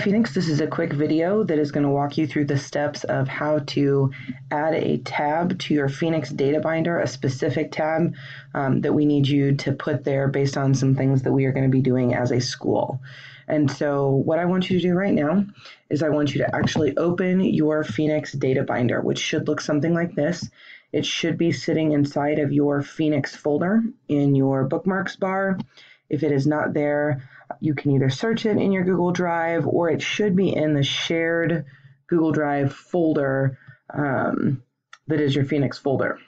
Phoenix, this is a quick video that is going to walk you through the steps of how to add a tab to your Phoenix data binder, a specific tab that we need you to put there based on some things that we are going to be doing as a school. And so what I want you to do right now is I want you to actually open your Phoenix data binder, which should look something like this. It should be sitting inside of your Phoenix folder in your bookmarks bar. If it is not there, you can either search it in your Google Drive, or it should be in the shared Google Drive folder that is your Phoenix folder.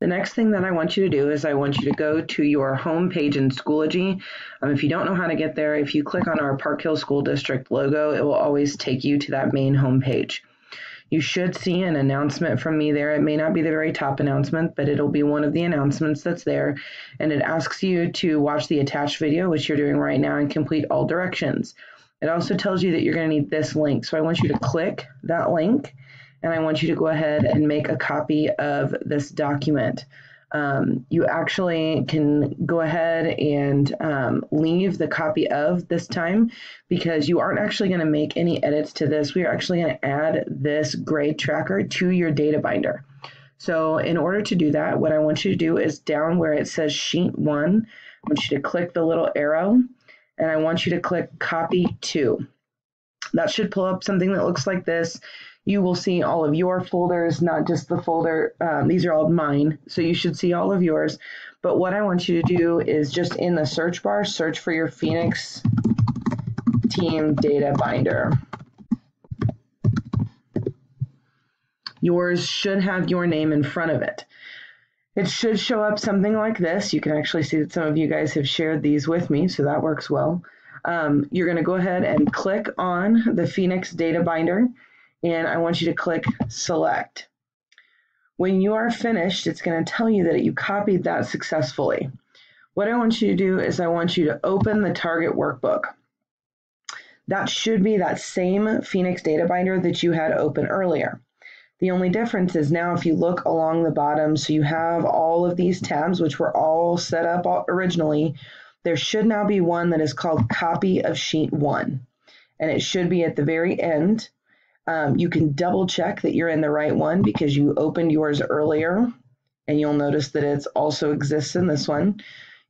The next thing that I want you to do is I want you to go to your home page in Schoology. If you don't know how to get there, if you click on our Park Hill School District logo, it will always take you to that main home page. You should see an announcement from me there. It may not be the very top announcement, but it'll be one of the announcements that's there. And it asks you to watch the attached video, which you're doing right now, and complete all directions. It also tells you that you're going to need this link. So I want you to click that link, and I want you to go ahead and make a copy of this document. You actually can go ahead and leave the copy of this time, because you aren't actually going to make any edits to this. We are actually going to add this grade tracker to your data binder. So in order to do that, what I want you to do is down where it says Sheet 1, I want you to click the little arrow, and I want you to click Copy To. That should pull up something that looks like this. You will see all of your folders, not just the folder. These are all mine, so you should see all of yours. But what I want you to do is just in the search bar, search for your Phoenix Team Data Binder. Yours should have your name in front of it. It should show up something like this. You can actually see that some of you guys have shared these with me, so that works well. You're going to go ahead and click on the Phoenix Data Binder, and I want you to click Select. When you are finished, it's going to tell you that you copied that successfully. What I want you to do is I want you to open the Target Workbook. That should be that same Phoenix Data Binder that you had open earlier. The only difference is now if you look along the bottom, so you have all of these tabs, which were all set up originally, there should now be one that is called Copy of Sheet 1, and it should be at the very end. You can double check that you're in the right one because you opened yours earlier, and you'll notice that it also exists in this one.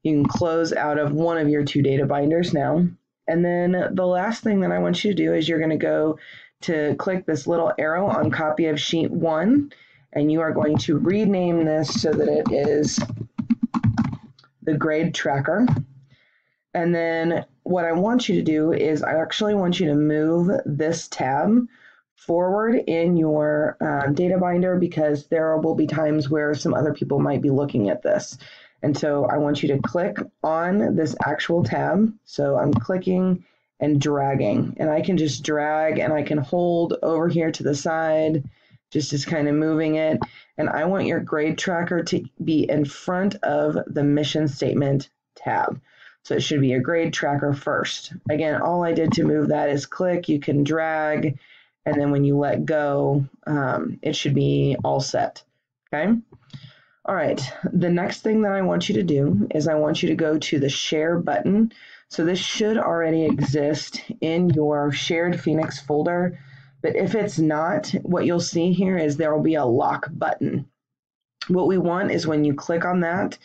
You can close out of one of your two data binders now. And then the last thing that I want you to do is you're going to go to click this little arrow on Copy of Sheet 1, and you are going to rename this so that it is the Grade Tracker. And then what I want you to do is I actually want you to move this tab forward in your data binder, because there will be times where some other people might be looking at this. And so I want you to click on this actual tab. So I'm clicking and dragging, and I can just drag and I can hold over here to the side, just as kind of moving it. And I want your grade tracker to be in front of the mission statement tab. So it should be a grade tracker first. Again, all I did to move that is click. You can drag, and then when you let go, it should be all set. Okay. All right. The next thing that I want you to do is I want you to go to the Share button. So this should already exist in your shared Phoenix folder, but if it's not, what you'll see here is there will be a lock button. What we want is when you click on that,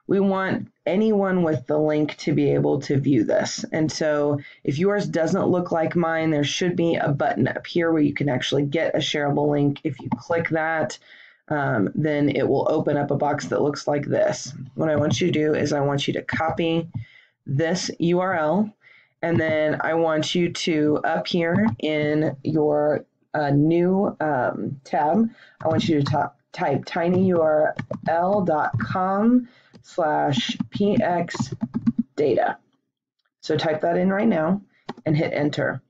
we want anyone with the link to be able to view this. And so if yours doesn't look like mine, there should be a button up here where you can actually get a shareable link. If you click that, then it will open up a box that looks like this. What I want you to do is I want you to copy this URL, and then I want you to, up here in your new tab, I want you to type tinyurl.com/pxdata. So type that in right now and hit enter.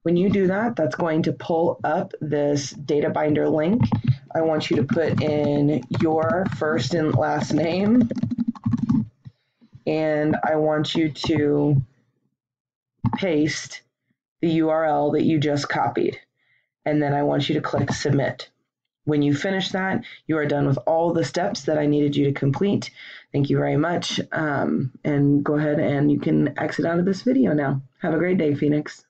When you do that, that's going to pull up this data binder link. I want you to put in your first and last name, and I want you to paste the URL that you just copied, and then I want you to click submit. When you finish that, you are done with all the steps that I needed you to complete. Thank you very much. And go ahead and you can exit out of this video now. Have a great day, Phoenix.